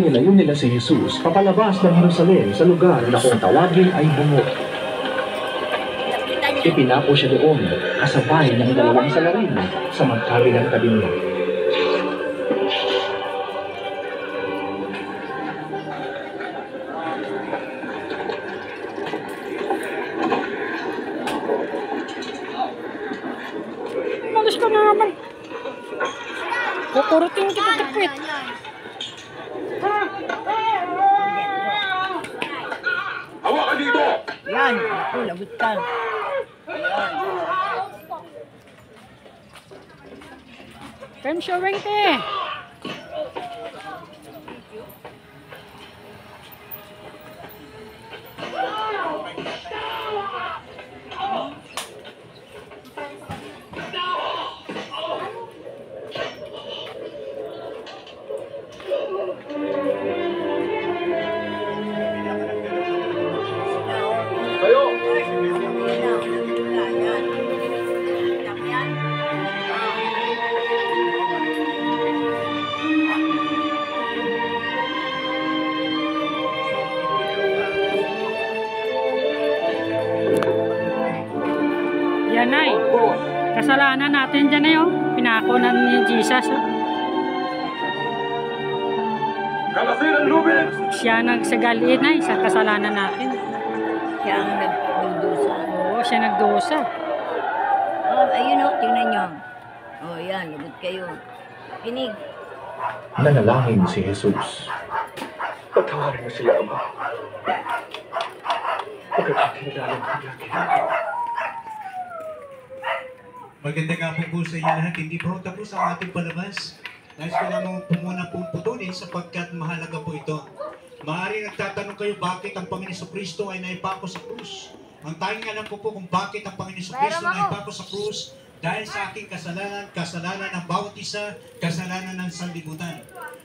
Inilayo nila si Jesus papalabas ng Jerusalem sa lugar na kung tawagin ay Bungok. Ipinapo siya doon, kasabay ng dalawang salarin sa magkabilang tabi niya. Malas ka na naman. Kukurutin kita tipit. Hawa ka dito! Yan, ako, lagot ka. Yan. Pem showing te. Kayo! Yan ay. Kasalanan natin dyan ay oh. Pinako na ni Jesus oh. Kalasiran lubid! Siya nagsagalin ay sa kasalanan natin. Siya ang nagdudusa. Oo, siya nagdusa. Oh, ayun o, tingnan nyo. Oh, yan, lagot kayo. Kinig. Nanalangin si Jesus. Patawarin mo sila, Ama. Pagkakatigalan ko lagi. Maganda nga po sa inyo lahat. Hindi po tapos ang ating palabas. Nais ko lamang po muna pong putunin sapagkat mahalaga po ito. Maaari nagtatanong kayo bakit ang Panginoon Kristo ay naipako sa krus. Ang tanging alam ko po kung bakit ang Panginoon Kristo naipako sa krus dahil sa aking kasalanan, kasalanan ng bawat isa, kasalanan ng sanlibutan.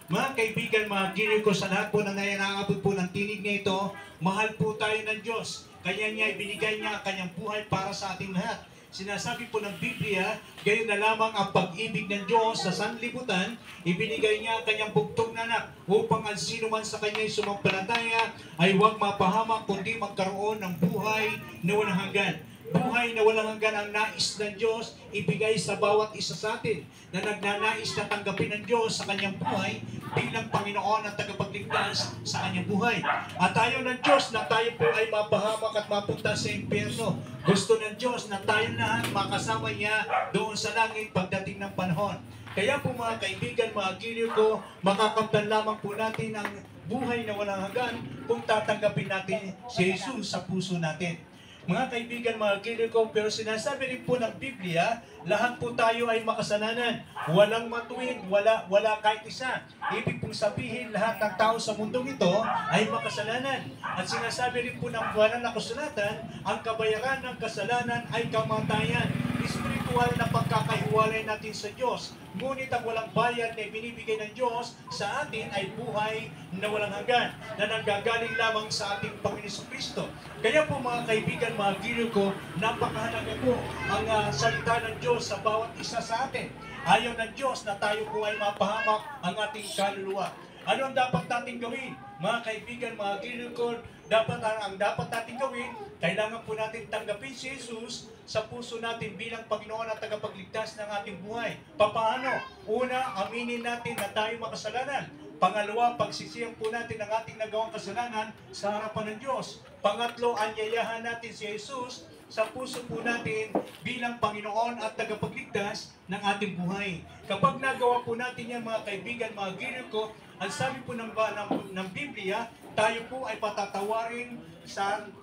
Mga kaibigan, mga giliw ko sa lahat po na naiaabot po ng tinig na ito, mahal po tayo ng Diyos. Kanya niya ibinigay niya ang kanyang buhay para sa ating lahat. Sinasabi po ng Biblia, gayon na lamang ang pag-ibig ng Diyos sa sanlibutan, ibinigay niya ang kanyang bugtong na anak upang ang sino man sa kanya'y sumampalataya ay huwag mapahamak kundi magkaroon ng buhay na walang hanggan. Buhay na walang hanggan ang nais ng Diyos ibigay sa bawat isa sa atin na nagnanais na tanggapin ng Diyos sa kanyang buhay bilang Panginoon at tagapagligtas sa kanyang buhay. At ayaw ng Diyos na tayo po ay mapahamak at mapunta sa impyerno. Gusto ng Diyos na tayo lahat makasama niya doon sa langit pagdating ng panahon. Kaya po mga kaibigan, mga giliw ko, makakamtan lamang po natin ang buhay na walang hanggan kung tatanggapin natin si Jesus sa puso natin. Mga kaibigan, mga giliw ko, pero sinasabi rin po ng Biblia, lahat po tayo ay makasalanan. Walang matuwid, wala kahit isa. Ibig pong sabihin, lahat ng tao sa mundong ito ay makasalanan. At sinasabi rin po ng banal na kasulatan, ang kabayaran ng kasalanan ay kamatayan. Espiritual na pagkakahiwalay natin sa Diyos. Ngunit ang walang bayad na ibinibigay ng Diyos sa atin ay buhay na walang hanggan, na nanggagaling lamang sa ating Panginoon Kristo. Kaya po mga kaibigan, mga giliw ko, napakahalaga po ang salita ng Diyos sa bawat isa sa atin. Ayaw ng Diyos na tayo po ay mapahamak ang ating kaluluwa. Ano ang dapat natin gawin? Mga kaibigan, mga giliw ko, ang dapat natin gawin, kailangan po natin tanggapin si Jesus sa puso natin bilang Panginoon at tagapagligtas ng ating buhay. Papaano? Una, aminin natin na tayo makasalanan. Pangalawa, pagsisihan po natin ang ating nagawang kasalanan sa harapan ng Diyos. Pangatlo, anyayahan natin si Jesus sa puso po natin bilang Panginoon at tagapagligtas ng ating buhay. Kapag nagawa po natin yan, mga kaibigan, mga giliw ko, ang sabi po ng Biblia, tayo po ay patatawarin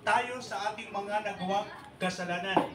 tayo sa ating mga nagawang kasalanan.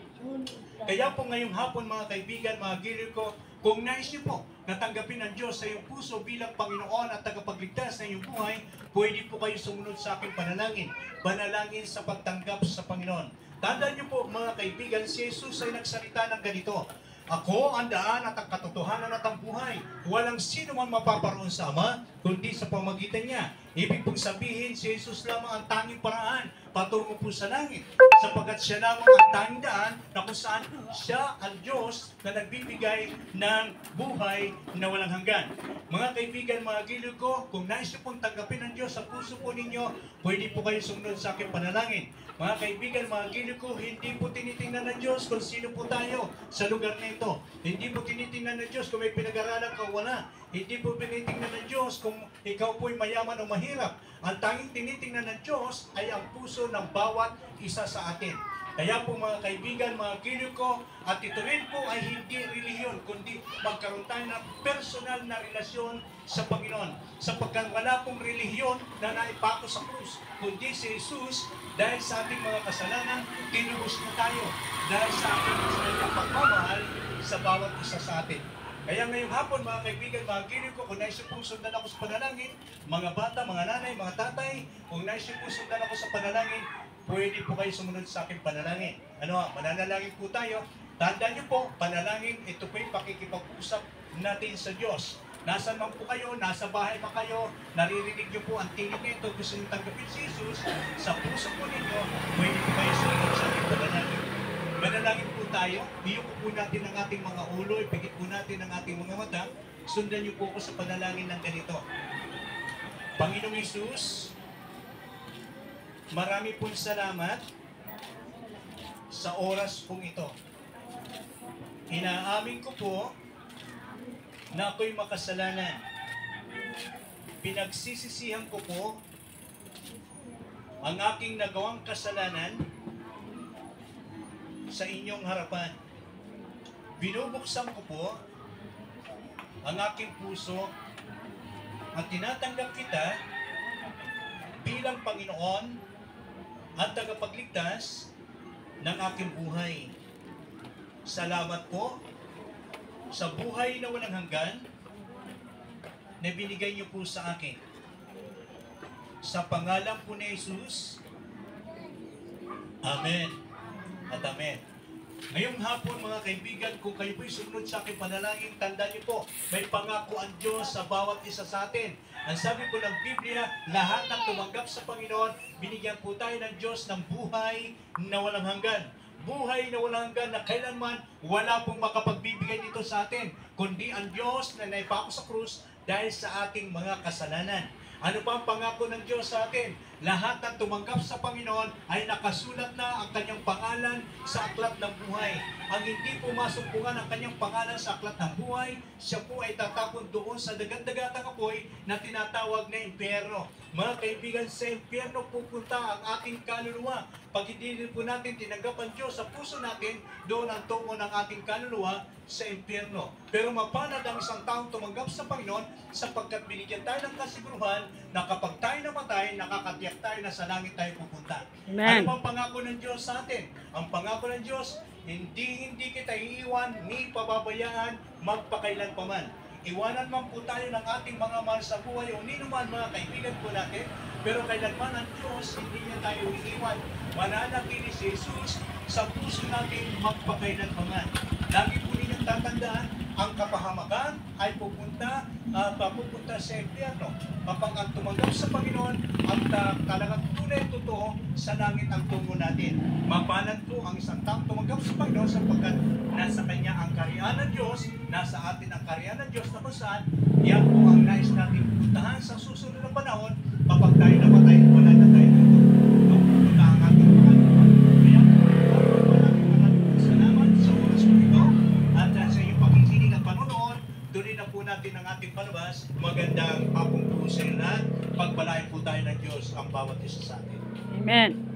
Kaya po ngayong hapon, mga kaibigan, mga giliw ko, kung nais niyo po natanggapin ng Diyos sa iyong puso bilang Panginoon at tagapagligtas ng iyong buhay, pwede po kayo sumunod sa aking panalangin. Panalangin sa pagtanggap sa Panginoon. Tandaan niyo po mga kaibigan, si Jesus ay nagsalita ng ganito, ako ang daan at ang katotohanan at ang buhay. Walang sino man mapaparoon sa Ama, kundi sa pamagitan niya. Ibig pong sabihin, si Jesus lamang ang tanging paraan patungo po sa langit. Sapagkat siya lamang ang tanging daan na kung saan siya ang Diyos na nagbibigay ng buhay na walang hanggan. Mga kaibigan, mga giliw ko, kung nais niyo pong tanggapin ng Diyos sa puso po ninyo, pwede po kayo sumunod sa aking panalangin. Mga kaibigan, mga giliw ko, hindi po tinitingnan ng Diyos kung sino po tayo sa lugar na ito. Hindi po tinitingnan ng Diyos kung may pinag-aralan ka o wala. Hindi po tinitingnan ng Diyos kung ikaw po'y mayaman o mahirap. Ang tanging tinitingnan ng Diyos ay ang puso ng bawat isa sa atin. Kaya po mga kaibigan, mga giliw ko, at ito rin po ay hindi relihiyon, kundi magkaroon tayo ng personal na relasyon sa Panginoon. Sapagkat wala pong relihiyon na naipako sa krus, kundi si Jesus, dahil sa ating mga kasalanan, tinubos na tayo. Dahil sa ating kanyang pagmamahal sa bawat isa sa atin. Kaya ngayong hapon, mga kaibigan, mga giliw ko, kung nais niyo pong sundan ako sa panalangin, mga bata, mga nanay, mga tatay, kung nais niyo pong sundan ako sa panalangin, pwede po kayo sumunod sa aking panalangin. Mananalangin po tayo. Tandaan niyo po, panalangin, ito po yung pakikipag-usap natin sa Diyos. Nasaan man po kayo, nasa bahay pa kayo, naririnig niyo po ang tinig nito, gusto niyo tanggapin si Jesus, sa puso po ninyo, pwede po kayo sumunod sa aking panalangin. Manalangin po tayo, iyuko po natin ang ating mga ulo, ipigit po natin ang ating mga mata, sundan niyo po ako sa panalangin ng ganito. Panginoong Jesus, marami pong salamat sa oras pong ito. Inaamin ko po na ako'y makasalanan. Pinagsisisihan ko po ang aking nagawang kasalanan sa inyong harapan. Binubuksan ko po ang aking puso at tinatanggap kita bilang Panginoon at tagapagligtas ng aking buhay. Salamat po sa buhay na walang hanggan na binigay niyo po sa akin. Sa pangalan po ni Jesus, Amen at Amen. Ngayong hapon mga kaibigan, kung kayo po'y sumunod sa aking panalangin, tandaan niyo po, may pangako ang Diyos sa bawat isa sa atin. Ang sabi po ng Biblia, lahat ng tumanggap sa Panginoon, binigyan po tayo ng Diyos ng buhay na walang hanggan. Buhay na walang hanggan na kailanman wala pong makapagbibigay dito sa atin, kundi ang Diyos na naipako sa krus dahil sa ating mga kasalanan. Ano pa ang pangako ng Diyos sa atin? Lahat ng tumanggap sa Panginoon ay nakasulat na ang kanyang pangalan sa aklat ng buhay. Ang hindi pumasumpungan ang kanyang pangalan sa aklat ng buhay, siya po ay tatapon doon sa dagat-dagatang apoy na tinatawag na impyerno. Mga kaibigan, sa impyerno pupunta ang ating kaluluwa. Pag hindi rin po natin tinanggap ang Diyos sa puso natin, doon ang tungo ng ating kaluluwa sa impyerno. Pero mapalad ang isang taong tumanggap sa Panginoon sapagkat binigyan tayo ng kasiguruhan na kapag tayo namatay, nakakatiyak tayo na sa langit tayo pupunta. Amen. Ano bang pangako ng Diyos sa atin? Ang pangako ng Diyos, hindi kita iiwan ni pababayaan magpakailanpaman. Iwanan man po tayo ng ating mga mahal sa buhay o ninuman mga kaibigan po natin, pero kailanman ang Diyos, hindi niya tayo iiwan. Mananatili si Jesus sa puso natin magpakailanpaman. Lagi po ninyong tatandaan, ang kapahamakan ay pupunta sa impyerno. Kapag ang tumanggap sa Panginoon, ang talagang tunay totoo sa langit ang tungo natin. Mapalad po ang isang taong tumanggap sa Panginoon sapagkat nasa Kanya ang kaharian ng Diyos, nasa atin ang kaharian ng Diyos na kung saan, yan po ang nais natin puntahan sa susunod na panahon kapag tayo namatay, wala na tayo dito. Pupunta ang ating panahon. Kaya maraming salamat sa oras po ito at sa iyong pakikinig at panonood. Tuloy na po natin ang ating palabas. Magandang hapon po sa inyo lahat. Pagpalain po tayo ng Diyos ang bawat isa sa atin. Amen.